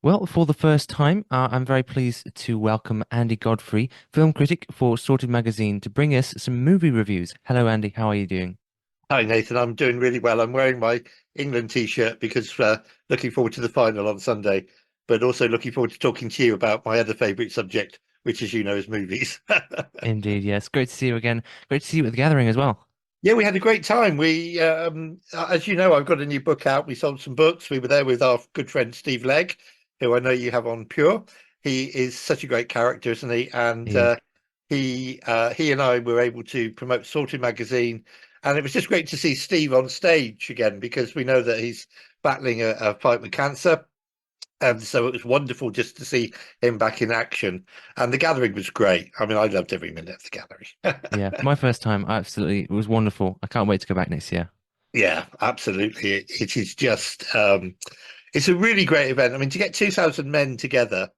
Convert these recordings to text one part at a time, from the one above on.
Well, for the first time, I'm very pleased to welcome Andy Godfrey, film critic for Sorted Magazine, to bring us some movie reviews. Hello, Andy. How are you doing? Hi Nathan, I'm doing really well. I'm wearing my England t-shirt because looking forward to the final on Sunday, but also looking forward to talking to you about my other favourite subject, which, as you know, is movies. Indeed, yes. Great to see you again. Great to see you at the gathering as well. Yeah, we had a great time. As you know, I've got a new book out. We sold some books. We were there with our good friend Steve Legg, who I know you have on Pure. He is such a great character, isn't he? And He is. he and I were able to promote Sorted magazine, and it was just great to see Steve on stage again because we know that he's battling a fight with cancer. And so it was wonderful just to see him back in action. And the gathering was great. I mean, I loved every minute of the gathering. Yeah, for my first time, absolutely. It was wonderful. I can't wait to go back next year. Yeah, absolutely. It is just it's a really great event. I mean, to get 2,000 men together,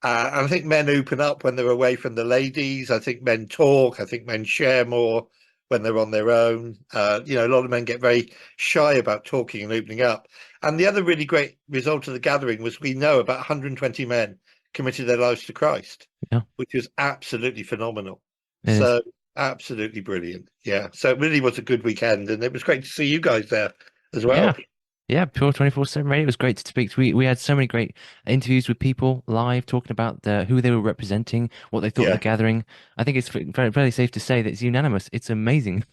and I think men open up when they're away from the ladies. I think men talk. I think men share more when they're on their own. A lot of men get very shy about talking and opening up. And the other really great result of the gathering was we know about 120 men committed their lives to Christ, Yeah, which was absolutely phenomenal. it is. So absolutely brilliant. Yeah. So it really was a good weekend, and it was great to see you guys there as Yeah. well. Yeah, Pure 24/7 Radio was great to speak to. We had so many great interviews with people live talking about who they were representing, what they thought of the Yeah. gathering. I think it's very safe to say that it's unanimous. It's amazing.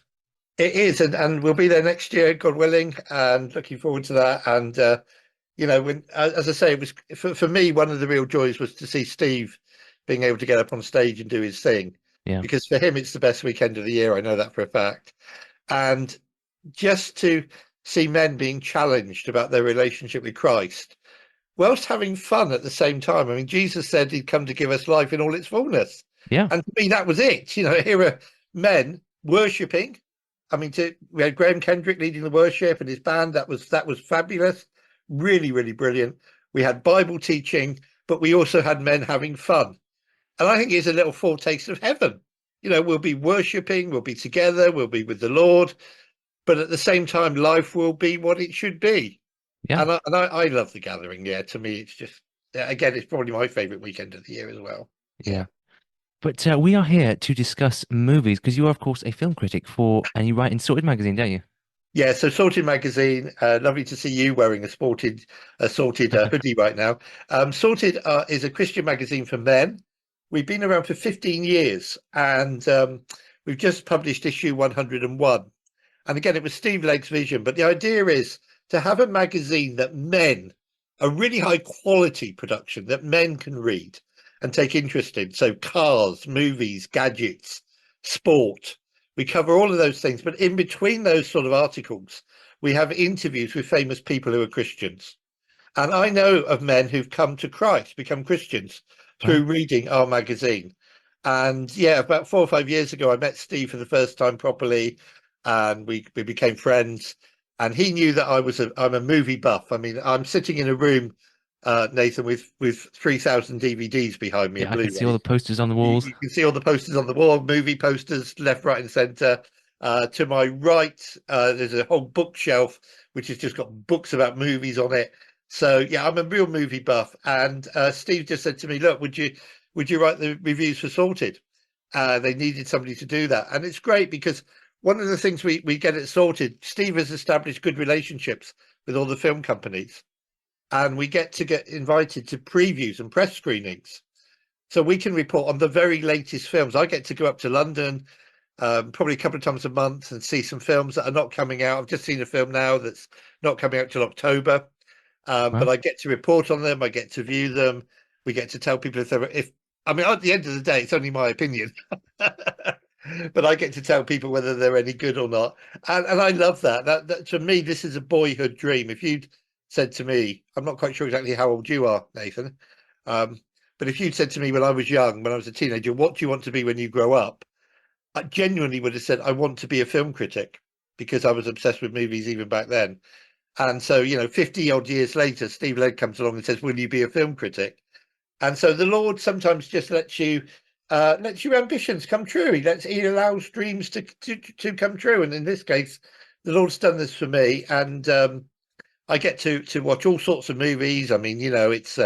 It is, and we'll be there next year, God willing, and looking forward to that. And when as I say, it was for me one of the real joys was to see Steve being able to get up on stage and do his thing, Yeah. because for him it's the best weekend of the year. I know that for a fact. And just to see men being challenged about their relationship with Christ, whilst having fun at the same time. I mean, Jesus said he'd come to give us life in all its fullness, Yeah. and to me that was it. Here are men worshipping. I mean, we had Graham Kendrick leading the worship and his band. That was fabulous, really, really brilliant. We had Bible teaching, but we also had men having fun, and I think it's a little foretaste of heaven. We'll be worshipping, we'll be together, we'll be with the Lord, but at the same time, life will be what it should be. Yeah. And I love the gathering. Yeah, to me, it's just again, it's probably my favorite weekend of the year as well. Yeah. Yeah. But we are here to discuss movies because you are, of course, a film critic and you write in Sorted Magazine, don't you? Yeah, so Sorted Magazine, lovely to see you wearing a sorted hoodie right now. Sorted is a Christian magazine for men. We've been around for 15 years, and we've just published issue 101. And again, it was Steve Legg's vision, but the idea is to have a magazine that men, a really high quality production that men can read and take interest in. So cars, movies, gadgets, sport. We cover all of those things, but in between those sort of articles, we have interviews with famous people who are Christians. And I know of men who've come to Christ, become Christians through Wow. reading our magazine. And yeah, about 4 or 5 years ago, I met Steve for the first time properly, and we became friends. And he knew that I'm a movie buff. I mean, I'm sitting in a room, Nathan, with 3,000 DVDs behind me Yeah, and I can see all Blu-rays. the posters on the You, walls. you can see all the posters on the wall, movie posters, left, right, and centre. To my right, there's a whole bookshelf which has just got books about movies on it. So yeah, I'm a real movie buff. And Steve just said to me, "Look, would you write the reviews for Sorted?" They needed somebody to do that, and it's great because one of the things we get it Sorted. Steve has established good relationships with all the film companies, and we get invited to previews and press screenings, so we can report on the very latest films. I get to go up to London probably a couple of times a month and see some films that are not coming out. I've just seen a film now that's not coming out till October, but Wow. I get to report on them. I get to view them. We get to tell people if I mean, at the end of the day, it's only my opinion, but I get to tell people whether they're any good or not, and I love that. That to me, this is a boyhood dream. If you'd said to me, I'm not quite sure exactly how old you are, Nathan, um, but if you'd said to me when I was young, when I was a teenager, what do you want to be when you grow up? I genuinely would have said I want to be a film critic because I was obsessed with movies even back then. And so, 50 odd years later, Steve Legg comes along and says, "Will you be a film critic?" And so the Lord sometimes just lets your ambitions come true. He allows dreams to come true. And in this case, the Lord's done this for me. And I get to watch all sorts of movies. I mean, it's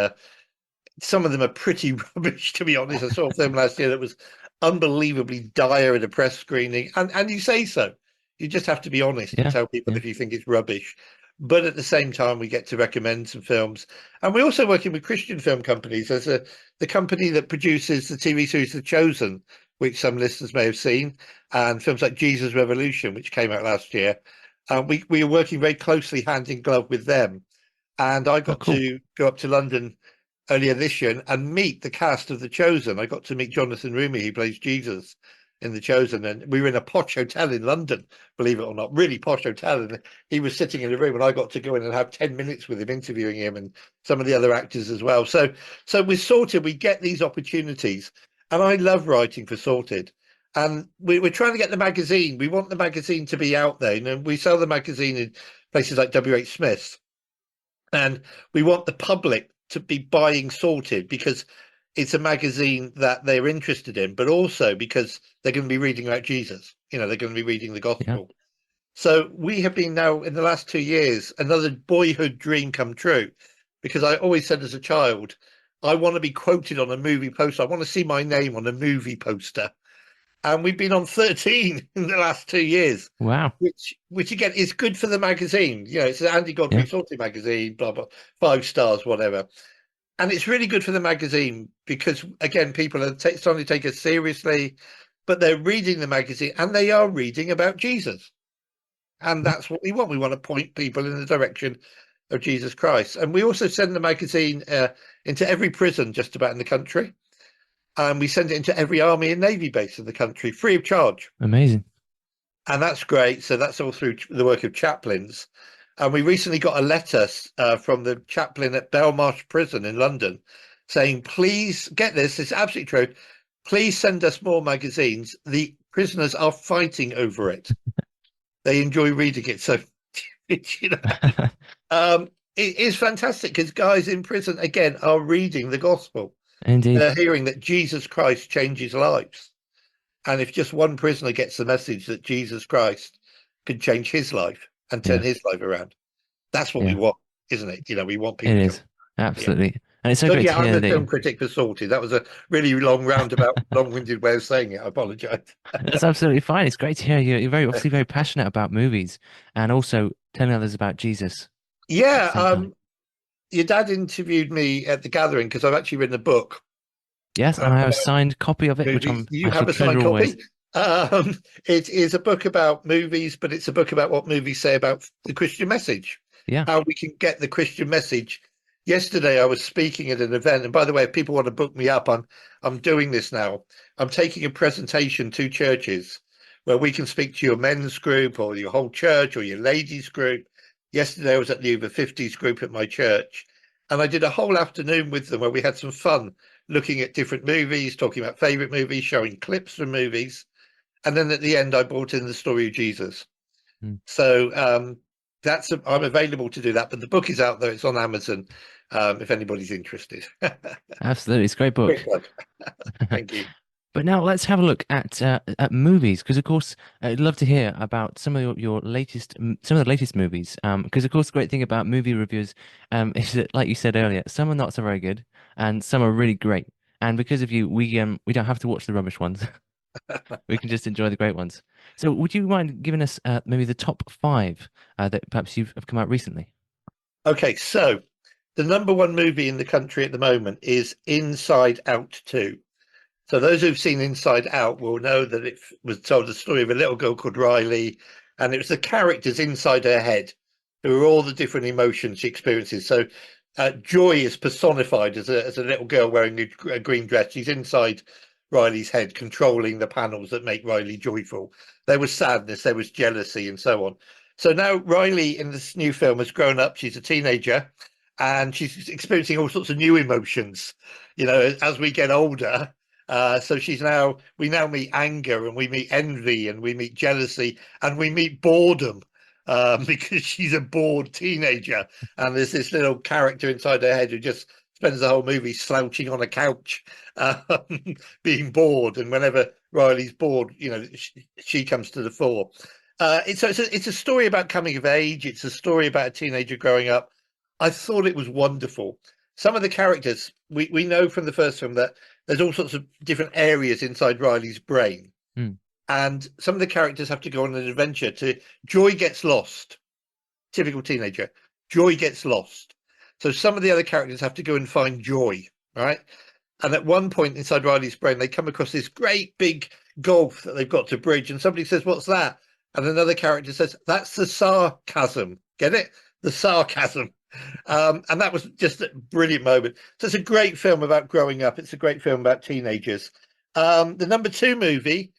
some of them are pretty rubbish, to be honest. I saw a film last year that was unbelievably dire at a press screening, and you say so. You just have to be honest and Yeah, tell people yeah. if you think it's rubbish. But at the same time, we get to recommend some films, and we're also working with Christian film companies. There's the company that produces the TV series The Chosen, which some listeners may have seen, and films like Jesus Revolution, which came out last year. We are working very closely hand in glove with them, and I Oh, got cool. to go up to London earlier this year and meet the cast of The Chosen. I got to meet Jonathan Rumi, he plays Jesus in The Chosen, and we were in a posh hotel in London, believe it or not, really posh hotel. And he was sitting in a room, and I got to go in and have 10 minutes with him, interviewing him and some of the other actors as well. So with Sorted, we get these opportunities, and I love writing for Sorted. And we're trying to get the magazine. We want the magazine to be out there. We sell the magazine in places like WH Smith's, and we want the public to be buying Sorted because it's a magazine that they're interested in, but also because they're going to be reading about Jesus. They're going to be reading the Yeah. gospel. So we have been now in the last 2 years, another boyhood dream come true, because I always said as a child, I want to be quoted on a movie poster. I want to see my name on a movie poster. And we've been on 13 in the last 2 years, Wow. which again is good for the magazine. It's an Andy Yeah. Godfrey Sorting magazine, blah blah, 5 stars, whatever. And it's really good for the magazine because again, people are starting to take us seriously, but they're reading the magazine and they are reading about Jesus, and Yeah. that's what we want. We want to point people in the direction of Jesus Christ, and we also send the magazine into every prison just about in the country, and we send it into every army and navy base in the country free of charge. Amazing. And that's great. So that's all through the work of chaplains. And we recently got a letter from the chaplain at Belmarsh Prison in London saying, please get this, it's absolutely true. Please send us more magazines. The prisoners are fighting over it. They enjoy reading it. So, you know, it is fantastic because guys in prison, again, are reading the gospel. Indeed. They're hearing that Jesus Christ changes lives. And if just one prisoner gets the message that Jesus Christ can change his life and turn Yeah. his life around, that's what we Yeah. want, isn't it? We want It people to, is. yeah. Absolutely. And it's so So great to yeah, I'm hear a that film critic for Sorted. That was a really long roundabout, long-winded way of saying it. I apologize. that's absolutely fine. It's great to hear you're very obviously very passionate about movies and also telling others about Jesus at the Yeah, same time. your dad interviewed me at the gathering because I've actually written a book Yes, and I have a about signed copy of it, which movies. I'm You I shall have a treasure signed always. copy. It is a book about movies, but it's a book about what movies say about the Christian message, Yeah. how we can get the Christian message. Yesterday, I was speaking at an event, and by the way, if people want to book me up, I'm doing this now. I'm taking a presentation to churches where we can speak to your men's group or your whole church or your ladies group. Yesterday, I was at the over 50s group at my church, and I did a whole afternoon with them where we had some fun looking at different movies, talking about favorite movies, showing clips from movies. And then at the end, I brought in the story of Jesus. Mm. So I'm available to do that, but the book is out there. It's on Amazon. If anybody's interested. Absolutely. It's a great Quick book. plug. Thank you. But now let's have a look at movies, because of course I'd love to hear about some of your latest some of the latest movies. Because of course the great thing about movie reviews is that, like you said earlier, some are not so very good and some are really great. And because of you, we don't have to watch the rubbish ones. We can just enjoy the great ones. So would you mind giving us maybe the top five that perhaps you've have come out recently? Okay, so the number one movie in the country at the moment is Inside Out 2. So those who've seen Inside Out will know that it was told the story of a little girl called Riley, and it was the characters inside her head who are all the different emotions she experiences. So Joy is personified as a little girl wearing a green dress. She's inside Riley's head, controlling the panels that make Riley joyful. There was sadness, there was jealousy, and so on. So now Riley in this new film has grown up. She's a teenager, and she's experiencing all sorts of new emotions. As we get older, so we now meet anger, and we meet envy, and we meet jealousy, and we meet boredom, because she's a bored teenager. And there's this little character inside her head who just spends the whole movie slouching on a couch, um, being bored. And whenever Riley's bored, she comes to the fore. It's a story about coming of age. It's a story about a teenager growing up. I thought it was wonderful. Some of the characters we know from the first film that there's all sorts of different areas inside Riley's brain, Mm. and some of the characters have to go on an adventure. To Joy gets lost. Typical teenager. Joy gets lost. So some of the other characters have to go and find Joy, right? And at one point inside Riley's brain, they come across this great big gulf that they've got to bridge. And somebody says, "What's that?" And another character says, "That's the sarcasm." Get it? The sarcasm. And that was just a brilliant moment. So it's a great film about growing up. It's a great film about teenagers. The number two movie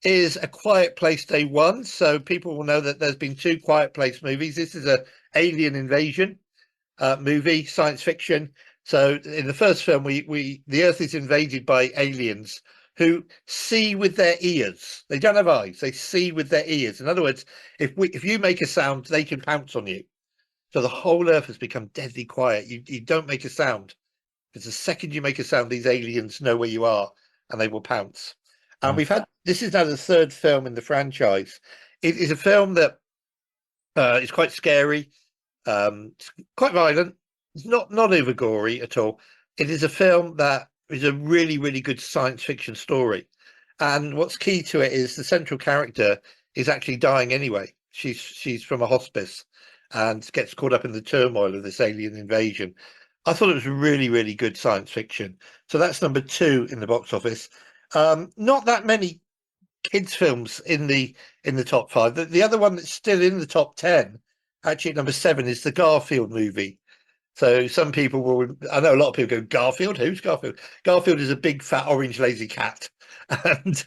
is A Quiet Place Day One. So people will know that there's been two Quiet Place movies. This is a alien invasion movie, science fiction. So in the first film, we the Earth is invaded by aliens who see with their ears. They don't have eyes; they see with their ears. In other words, if you make a sound, they can pounce on you. So the whole Earth has become deadly quiet. You don't make a sound, because the second you make a sound, these aliens know where you are and they will pounce. And Wow. we've had this is now the third film in the franchise. It is a film that is quite scary. It's quite violent. It's not over gory at all. It is a film that is a really, really good science fiction story. And what's key to it is the central character is actually dying anyway. She's from a hospice and gets caught up in the turmoil of this alien invasion. I thought it was really, really good science fiction. So that's number two in the box office. Not that many kids films in the top five. The other one that's still in the top 10, actually at number seven, is the Garfield movie. So some people will, I know a lot of people go, Garfield? Who's Garfield? Garfield is a big fat orange lazy cat. And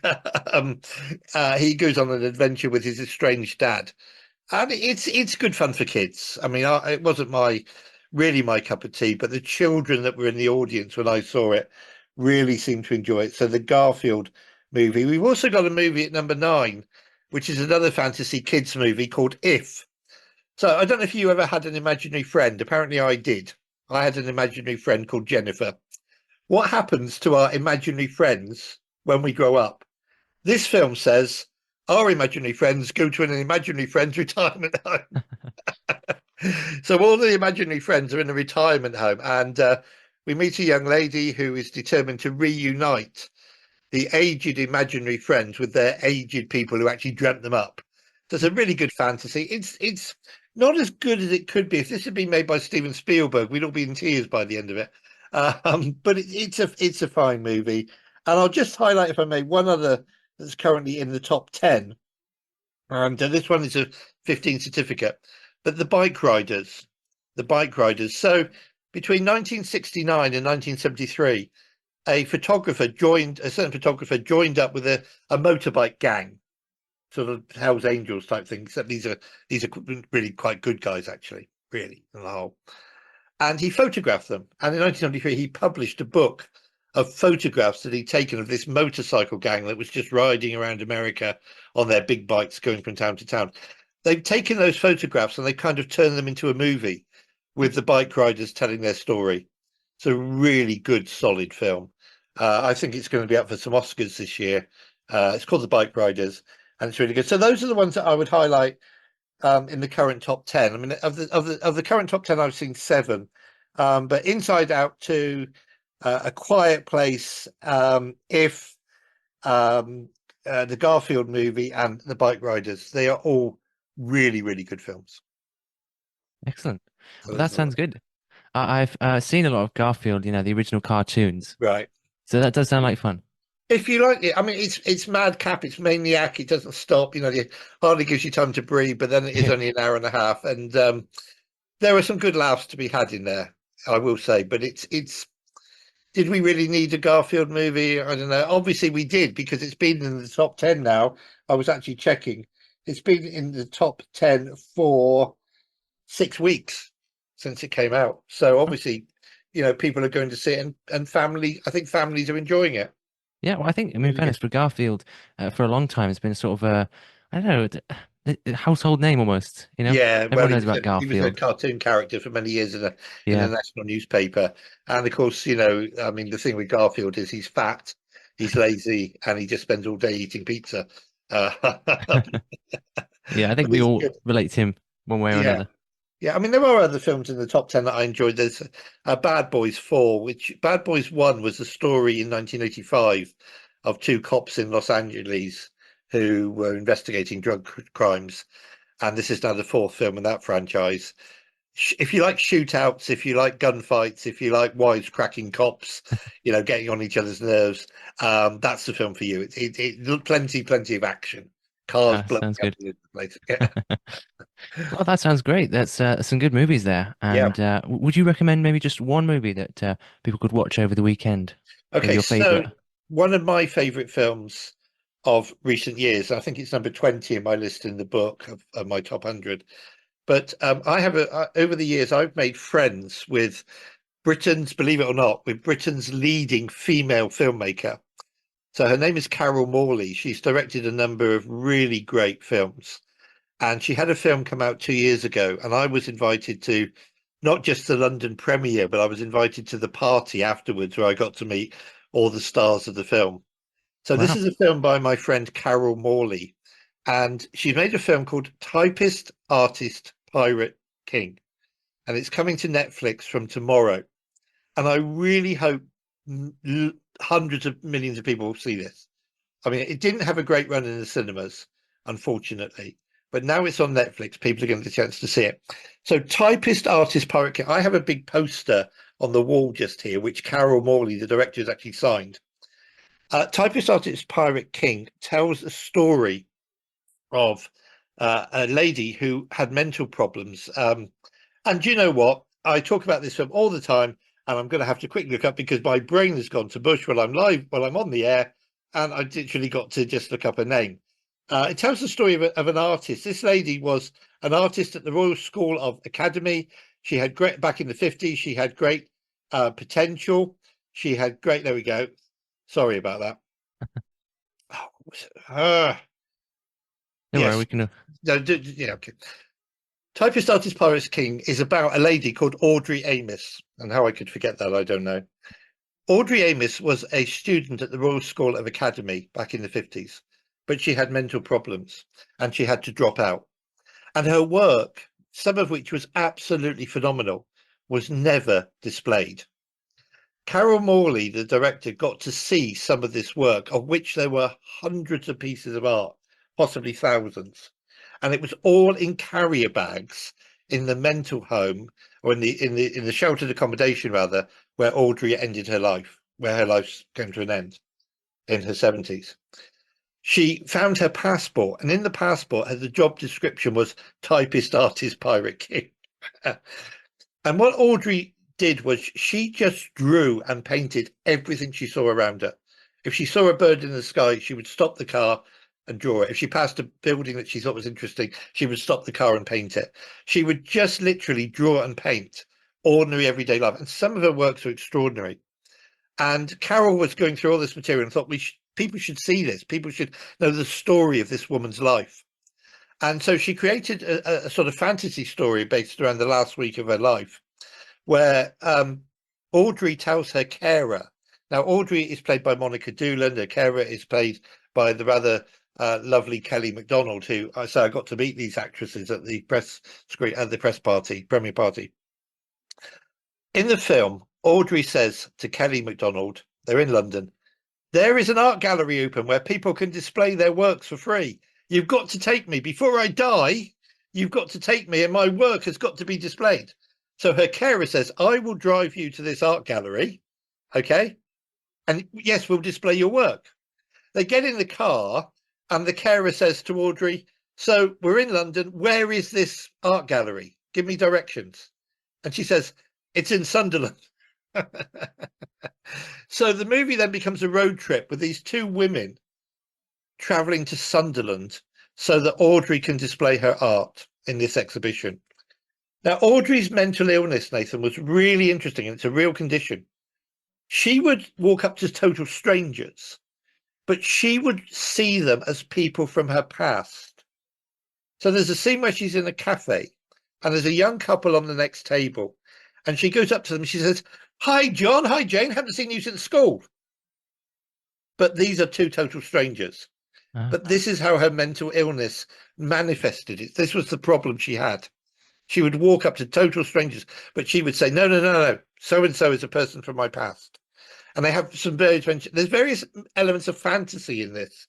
he goes on an adventure with his estranged dad. And it's good fun for kids. I mean, it wasn't really my cup of tea, but the children that were in the audience when I saw it really seemed to enjoy it. So the Garfield movie. We've also got a movie at number nine, which is another fantasy kids movie called If. So I don't know if you ever had an imaginary friend. Apparently I did. I had an imaginary friend called Jennifer. What happens to our imaginary friends when we grow up? This film says our imaginary friends go to an imaginary friend's retirement home. So all the imaginary friends are in a retirement home, and we meet a young lady who is determined to reunite the aged imaginary friends with their aged people who actually dreamt them up. So it's a really good fantasy. It's not as good as it could be. If this had been made by Steven Spielberg, we'd all be in tears by the end of it. But it's a fine movie. And I'll just highlight, if I may, one other that's currently in the top 10. And this one is a 15 certificate. But the bike riders. So between 1969 and 1973, a certain photographer joined up with a motorbike gang, sort of Hell's Angels type thing. Except these are really quite good guys, actually, really, on the whole. And he photographed them. And in 1973, he published a book of photographs that he'd taken of this motorcycle gang that was just riding around America on their big bikes, going from town to town. They've taken those photographs and they kind of turned them into a movie with the bike riders telling their story. It's a really good, solid film. I think it's going to be up for some Oscars this year. It's called The Bike Riders, and it's really good. So those are the ones that I would highlight in the current top 10. I mean, of the current top 10, I've seen seven, but Inside Out 2, A Quiet Place, If, the Garfield movie, and The Bike Riders, they are all really, really good films. Excellent. So Well, those that are the sounds ones. good. I've seen a lot of Garfield, the original cartoons. Right. So that does sound like fun. If you like it, I mean, it's madcap, it's maniac, it doesn't stop. It hardly gives you time to breathe, but then it is Yeah. only an hour and a half, and there are some good laughs to be had in there, I will say. But it's did we really need a Garfield movie? I don't know. Obviously, we did because it's been in the top 10 now. I was actually checking. It's been in the top 10 for 6 weeks since it came out. So Oh, obviously, people are going to see it, and I think families are enjoying it. yeah. Well, I mean, in Really good. fairness, for Garfield, for a long time, it's been sort of I don't know, a household name almost. Yeah, well, Everyone knows about he was a Garfield. cartoon character for many years in a Yeah. national newspaper, and of course, I mean, the thing with Garfield is he's fat, he's lazy, and he just spends all day eating pizza. Uh, Yeah, I think but we it's all good. relate to him one way or Yeah. another. Yeah, I mean, there are other films in the top 10 that I enjoyed. There's Bad Boys 4, which Bad Boys 1 was a story in 1985 of two cops in Los Angeles who were investigating crimes. And this is now the fourth film in that franchise. If you like shootouts, if you like gunfights, if you like wisecracking cops, getting on each other's nerves, that's the film for you. Plenty of action, cars blowing Sounds up good. all over the place. Yeah, Well, that sounds great. That's some good movies there. yeah. And would you recommend maybe just one movie that people could watch over the weekend? Maybe Okay, your so favorite? one of my favorite films of recent years, I think it's number 20 in my list in the book of my top 100. But I have over the years, I've made friends with Britain's, believe it or not, with Britain's leading female filmmaker. So her name is Carol Morley. She's directed a number of really great films. And she had a film come out 2 years ago, and I was invited to not just the London premiere, but I was invited to the party afterwards where I got to meet all the stars of the film. So this Wow. is a film by my friend Carol Morley, and she made a film called Typist, Artist, Pirate, King, and it's coming to Netflix from tomorrow. And I really hope hundreds of millions of people will see this. I mean, it didn't have a great run in the cinemas, unfortunately, but now it's on Netflix. People are getting the chance to see it. So, Typist, Artist, Pirate, King. I have a big poster on the wall just here, which Carol Morley, the director, has actually signed. Typist, Artist, Pirate, King tells a story of a lady who had mental problems. And you know what? I talk about this film all the time, and I'm going to have to quickly look up because my brain has gone to bush while I'm live, while I'm on the air, and I literally got to just look up her name. It tells the story of an artist. This lady was an artist at the Royal School of Academy. She had great back in the 50s. She had great potential. She had great. There we go. Sorry about that. Oh, Don't worry, yes. we can. No, yeah. Okay. Typist Artist Pirates King is about a lady called Audrey Amis, and how I could forget that, I don't know. Audrey Amis was a student at the Royal School of Academy back in the 50s, but she had mental problems and she had to drop out. And her work, some of which was absolutely phenomenal, was never displayed. Carol Morley, the director, got to see some of this work, of which there were hundreds of pieces of art, possibly thousands, and it was all in carrier bags in the mental home, or in the sheltered accommodation rather, where Audrey ended her life, where her life came to an end in her 70s. She found her passport, and in the passport, the job description was typist, artist, pirate, king. And what Audrey did was she just drew and painted everything she saw around her. If she saw a bird in the sky, she would stop the car and draw it. If she passed a building that she thought was interesting, she would stop the car and paint it. She would just literally draw and paint ordinary everyday life. And some of her works are extraordinary. And Carol was going through all this material and thought people should see this. People should know the story of this woman's life. And so she created a sort of fantasy story based around the last week of her life where Audrey tells her carer. Now, Audrey is played by Monica Doolan. Her carer is played by the rather lovely Kelly MacDonald, who I got to meet these actresses at the press screen at the press party, premiere party. In the film, Audrey says to Kelly MacDonald, they're in London, there is an art gallery open where people can display their works for free. You've got to take me before I die. You've got to take me, and my work has got to be displayed. So her carer says, I will drive you to this art gallery. Okay. And yes, we'll display your work. They get in the car, and the carer says to Audrey, so we're in London. Where is this art gallery? Give me directions. And she says, it's in Sunderland. So the movie then becomes a road trip with these two women traveling to Sunderland so that Audrey can display her art in this exhibition. Now, Audrey's mental illness, Nathan, was really interesting, and it's a real condition. She would walk up to total strangers, but she would see them as people from her past. So there's a scene where she's in a cafe and there's a young couple on the next table, and she goes up to them. She says, hi, John. Hi, Jane. Haven't seen you since school. But these are two total strangers. Uh, But this is how her mental illness manifested it. This was the problem she had. She would walk up to total strangers, but she would say, no, no, no, no, so and so is a person from my past. And they have some there's various elements of fantasy in this.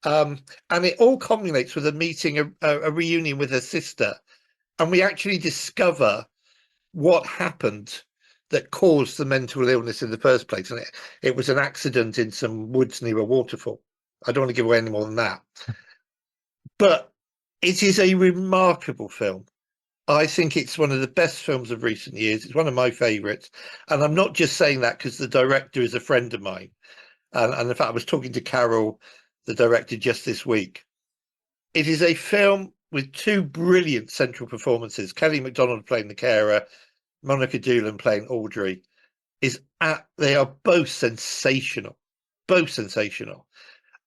And it all culminates with a meeting, a reunion with her sister. And we actually discover what happened that caused the mental illness in the first place. And it was an accident in some woods near a waterfall. I don't want to give away any more than that. But it is a remarkable film. I think it's one of the best films of recent years. It's one of my favourites. And I'm not just saying that because the director is a friend of mine. And in fact, I was talking to Carol, the director, just this week. It is a film with two brilliant central performances. Kelly MacDonald playing the carer, Monica Doolan playing Audrey. They are both sensational. Both sensational.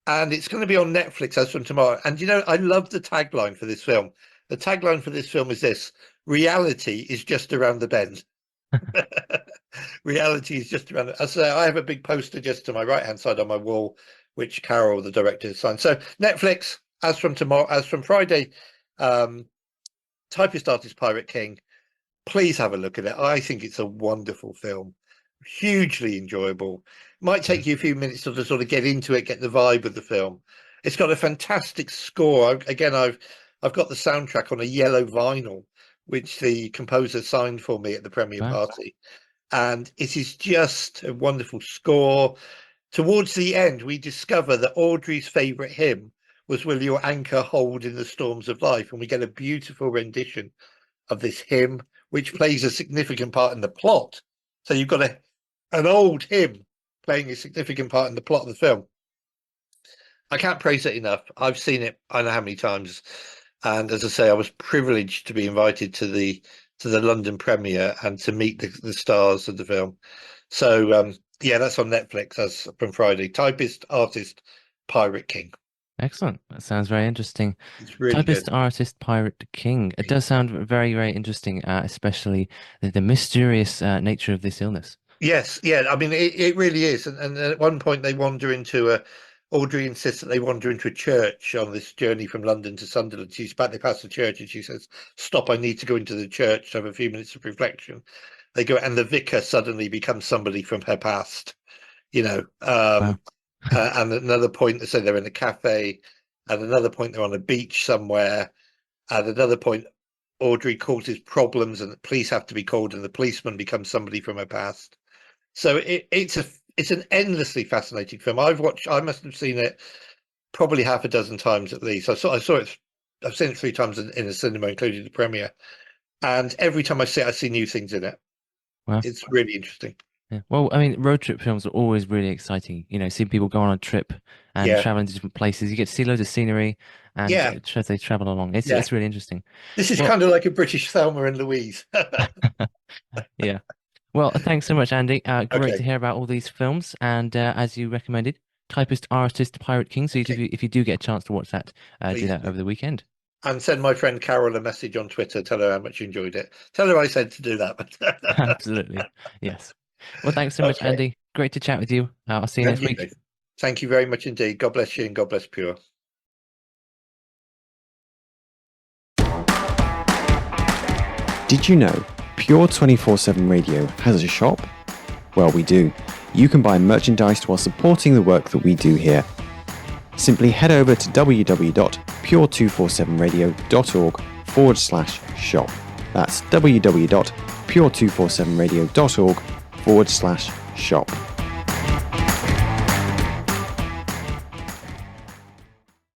And it's going to be on Netflix as from tomorrow. And I love the tagline for this film. The tagline for this film is this: reality is just around the bend. Reality is just around. As I have a big poster just to my right hand side on my wall, which Carol, the director, has signed. So Netflix, as from tomorrow, as from Friday, Typist Artist Pirate King. Please have a look at it. I think it's a wonderful film, hugely enjoyable. Might take you a few minutes to sort of get into it, get the vibe of the film. It's got a fantastic score. I've got the soundtrack on a yellow vinyl, which the composer signed for me at the premiere wow. party. And it is just a wonderful score. Towards the end, we discover that Audrey's favourite hymn was Will Your Anchor Hold in the Storms of Life? And we get a beautiful rendition of this hymn, which plays a significant part in the plot. So you've got an old hymn playing a significant part in the plot of the film. I can't praise it enough. I've seen it I don't know how many times. And as I say, I was privileged to be invited to the London premiere and to meet the stars of the film. So yeah, that's on Netflix as from Friday. Typist Artist Pirate King. Excellent. That sounds very interesting. It's really good. Typist Artist Pirate King. It does sound very, very interesting, especially the mysterious nature of this illness. Yes, yeah. I mean, it really is. And at one point, they wander into Audrey insists that they wander into a church on this journey from London to Sunderland. They pass the church, and she says, "Stop! I need to go into the church to have a few minutes of reflection." They go, and the vicar suddenly becomes somebody from her past. Wow. And at another point, they say they're in a cafe. At another point, they're on a beach somewhere. At another point, Audrey causes problems, and the police have to be called, and the policeman becomes somebody from her past. So it's an endlessly fascinating film. I must have seen it probably half a dozen times at least. I've seen it 3 times in a cinema, including the premiere. And every time I see it, I see new things in it. Wow. It's really interesting. Yeah. Well, I mean, road trip films are always really exciting. Seeing people go on a trip and Yeah, traveling to different places. You get to see loads of scenery and yeah, as they travel along. It's yeah. it's really interesting. This is Well, kind of like a British Thelma and Louise. yeah. Well, thanks so much, Andy. Great to Okay, hear about all these films. And as you recommended, Typist Artist Pirate King. So okay, if you do get a chance to watch that, do please that do. over the weekend. And send my friend Carol a message on Twitter. Tell her how much you enjoyed it. Tell her I said to do that. Absolutely. Yes. Well, thanks so much, Okay, Andy. Great to chat with you. I'll see you and next you. week. Thank you very much indeed. God bless you and God bless Pure. Did you know Pure 24/7 Radio has a shop? Well, we do. You can buy merchandise while supporting the work that we do here. Simply head over to www.pure247radio.org/shop. That's www.pure247radio.org/shop.